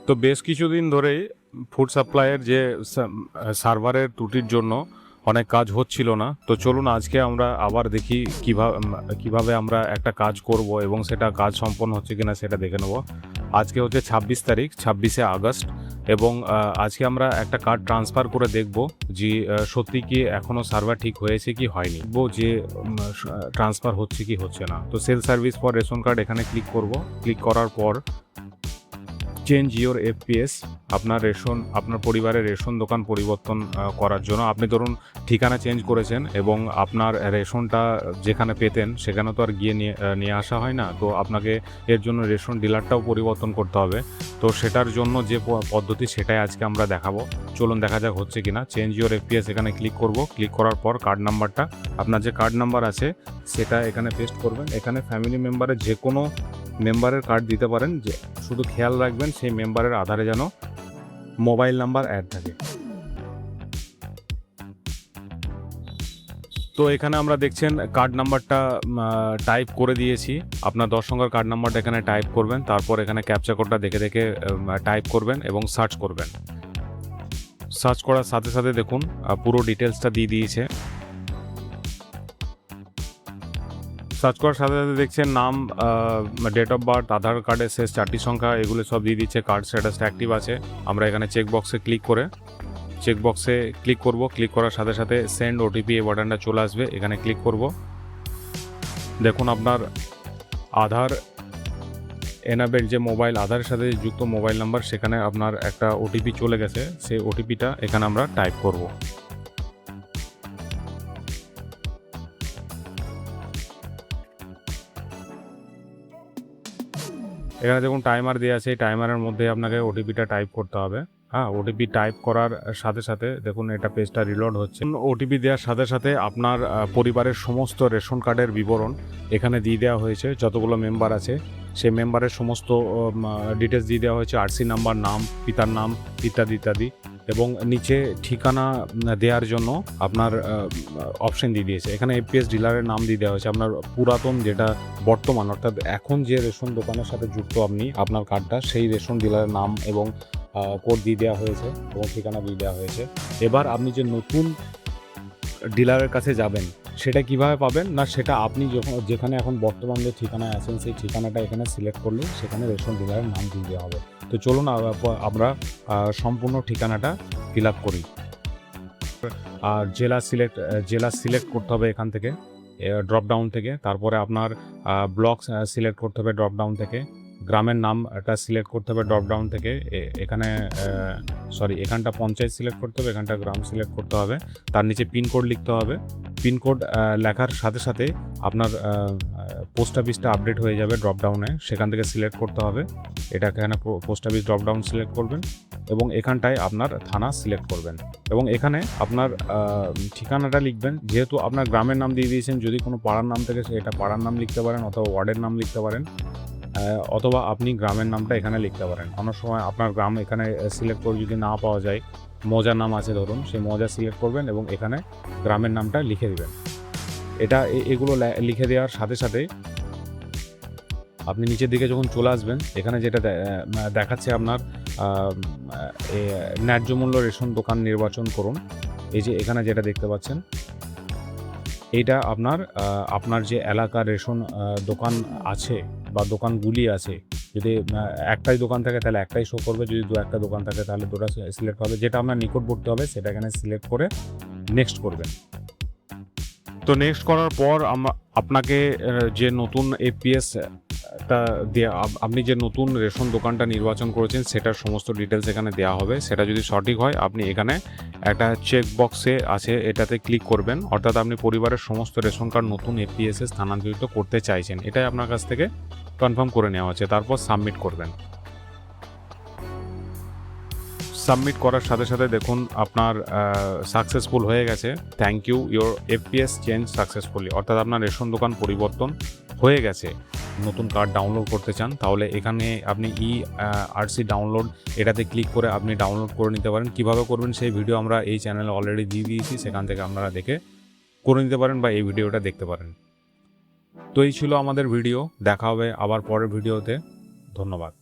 তো বেশ কিছুদিন ধরেই ফুড সাপ্লাইয়ের যে সার্ভারের ত্রুটির জন্য অনেক কাজ হচ্ছিল না। তো চলুন আজকে আমরা আবার দেখি কিভাবে আমরা একটা কাজ করব এবং সেটা কাজ সম্পন্ন হচ্ছে কিনা সেটা দেখে নেব। আজকে হচ্ছে 26 তারিখ, 26শে আগস্ট, এবং আজকে আমরা একটা কার্ড ট্রান্সফার করে দেখব যে সত্যি কি এখনও সার্ভার ঠিক হয়েছে কি হয়নি, যে ট্রান্সফার হচ্ছে কি হচ্ছে না। তো sale service for ration card এখানে ক্লিক করব। ক্লিক করার পর চেঞ্জ ইওর এফপিএস, আপনার পরিবারের রেশন দোকান পরিবর্তন করার জন্য আপনি ধরুন ঠিকানা চেঞ্জ করেছেন এবং আপনার রেশনটা যেখানে পেতেন সেখানে তো আর গিয়ে নিয়ে আসা হয় না। তো আপনাকে এর জন্য রেশন ডিলারটাও পরিবর্তন করতে হবে। তো সেটার জন্য যে পদ্ধতি সেটাই আজকে আমরা দেখাবো। চলুন দেখা যাক হচ্ছে কিনা। চেঞ্জ ইওর এফপিএস এখানে ক্লিক করব। ক্লিক করার পর কার্ড নাম্বারটা, আপনার যে কার্ড নাম্বার আছে সেটা এখানে পেস্ট করবেন। এখানে ফ্যামিলি মেম্বারের যে কোনো মেম্বারের কার্ড দিতে পারেন, যে শুধু খেয়াল রাখবেন সেই মেম্বারের আধারে যেন মোবাইল নাম্বার অ্যাড থাকে। তো এখানে আমরা দেখছেন কার্ড নাম্বারটা টাইপ করে দিয়েছি। আপনার 10 সংখ্যার কার্ড নাম্বারটা এখানে টাইপ করবেন, তারপর এখানে ক্যাপচা কোডটা দেখে দেখে টাইপ করবেন এবং সার্চ করবেন। সার্চ করার সাথে সাথে দেখুন পুরো ডিটেলসটা দিয়ে দিয়েছে। সার্চ করার সাথে সাথে দেখছেন নাম, ডেট অফ বার্থ, আধার কার্ডের শেষ 4টি সংখ্যা, এগুলো সব দিয়ে দিচ্ছে। কার্ড স্ট্যাটাসটা অ্যাক্টিভ আছে। আমরা এখানে চেকবক্সে ক্লিক করব। ক্লিক করার সাথে সাথে সেন্ড ওটিপি এই বাটনটা চলে আসবে, এখানে ক্লিক করব। দেখুন আপনার আধার এনাবেল যে মোবাইল, আধারের সাথে যুক্ত মোবাইল নাম্বার, সেখানে আপনার একটা ওটিপি চলে গেছে। সেই ওটিপিটা এখানে আমরা টাইপ করব। এখানে দেখুন টাইমার দেওয়া আছে, এই টাইমারের মধ্যে আপনাকে ওটিপিটা টাইপ করতে হবে। হ্যাঁ, ওটিপি টাইপ করার সাথে সাথে দেখুন এটা পেজটা রিলোড হচ্ছে। ওটিপি দেওয়ার সাথে সাথে আপনার পরিবারের সমস্ত রেশন কার্ডের বিবরণ এখানে দিয়ে দেওয়া হয়েছে। যতগুলো মেম্বার আছে সেই মেম্বারের সমস্ত ডিটেলস দিয়ে দেওয়া হয়েছে, আরসি নাম্বার, নাম, পিতার নাম, ইত্যাদি ইত্যাদি। এবং নিচে ঠিকানা দেওয়ার জন্য আপনার অপশন দিয়ে দিয়েছে। এখানে এপিএস ডিলারের নাম দিয়ে দেওয়া হয়েছে, আপনার পুরাতন যেটা বর্তমান অর্থাৎ এখন যে রেশন দোকানের সাথে যুক্ত আপনি আপনার কার্ডটা, সেই রেশন ডিলারের নাম এবং কোড দিয়ে দেওয়া হয়েছে এবং ঠিকানা দিয়ে দেওয়া হয়েছে। এবার আপনি যে নতুন ডিলারের কাছে যাবেন সেটা কিভাবে পাবেন না, সেটা আপনি যেখানে এখন বর্তমান যে ঠিকানায় আছেন সেই ঠিকানাটা এখানে সিলেক্ট করলে সেখানে রেশন ডিলারের নাম দিয়ে দেওয়া হবে। তো চলুন আমরা সম্পূর্ণ ঠিকানাটা ফিল আপ করি। আর জেলা সিলেক্ট করতে হবে এখান থেকে, ড্রপডাউন থেকে। তারপরে আপনার ব্লক সিলেক্ট করতে হবে ড্রপডাউন থেকে। গ্রামের নামটা সিলেক্ট করতে হবে ড্রপডাউন থেকে। এখানটা পঞ্চায়েত সিলেক্ট করতে হবে, এখানটা গ্রাম সিলেক্ট করতে হবে। তার নিচে পিনকোড লিখতে হবে। পিনকোড লেখার সাথে সাথে আপনার পোস্ট অফিসটা আপডেট হয়ে যাবে ড্রপডাউনে, সেখান থেকে সিলেক্ট করতে হবে। এখানে পোস্ট অফিস ড্রপডাউন সিলেক্ট করবেন এবং এখানটায় আপনার থানা সিলেক্ট করবেন এবং এখানে আপনার ঠিকানাটা লিখবেন। যেহেতু আপনার গ্রামের নাম দিয়ে দিয়েছেন, যদি কোনো পাড়ার নাম থেকে সেটা পাড়ার নাম লিখতে পারেন, অথবা ওয়ার্ডের নাম লিখতে পারেন, অথবা আপনি গ্রামের নামটা এখানে লিখতে পারেন। অনেক সময় আপনার গ্রাম এখানে সিলেক্ট করে যদি না পাওয়া যায়, মৌজার নাম আছে ধরুন, সেই মৌজা সিলেক্ট করবেন এবং এখানে গ্রামের নামটা লিখে দেবেন। এগুলো লিখে দেওয়ার সাথে সাথে আপনি নিচের দিকে যখন চলে আসবেন, এখানে যেটা দেখাচ্ছে আপনার ন্যায্য মূল্য রেশন দোকান নির্বাচন করুন। এই যে এখানে যেটা দেখতে পাচ্ছেন, এইটা আপনার যে এলাকার রেশন দোকান আছে বা দোকানগুলি আছে, যদি একটাই দোকান থাকে তাহলে একটাই শো করবে, যদি দু একটা দোকান থাকে তাহলে দুটো সিলেক্ট হবে। যেটা আপনার নিকটবর্তী হবে সেটা এখানে সিলেক্ট করে নেক্সট করবেন। তো নেক্সট করার পর আপনাকে যে নতুন এপিএসটা দিয়ে আপনি যে নতুন রেশন দোকানটা নির্বাচন করেছেন সেটার সমস্ত ডিটেলস এখানে দেওয়া হবে। সেটা যদি সঠিক হয় আপনি এখানে একটা চেক বক্সে আছে, এটাতে ক্লিক করবেন। অর্থাৎ আপনি পরিবারের সমস্ত রেশন কার্ড নতুন এপিএসে স্থানান্তরিত করতে চাইছেন, এটাই আপনার কাছ থেকে কনফার্ম করে নেওয়া হচ্ছে। তারপর সাবমিট করবেন। সাবমিট করার সাথে সাথে দেখুন আপনার সাকসেসফুল হয়ে গেছে। Thank you, your FPS change successfully. অর্থাৎ আপনার রেশন দোকান পরিবর্তন হয়ে গেছে। নতুন কার্ড ডাউনলোড করতে চান তাহলে এখানে আপনি আরসি ডাউনলোড, এটাতে ক্লিক করে আপনি ডাউনলোড করে নিতে পারেন। কিভাবে করবেন সেই ভিডিও আমরা এই চ্যানেলে অলরেডি দিয়ে দিয়েছি, সেখান থেকে আপনারা দেখে করে নিতে পারেন বা এই ভিডিওটা দেখতে পারেন। তো এই ছিল আমাদের ভিডিও, দেখা হবে আবার পরের ভিডিওতে। ধন্যবাদ।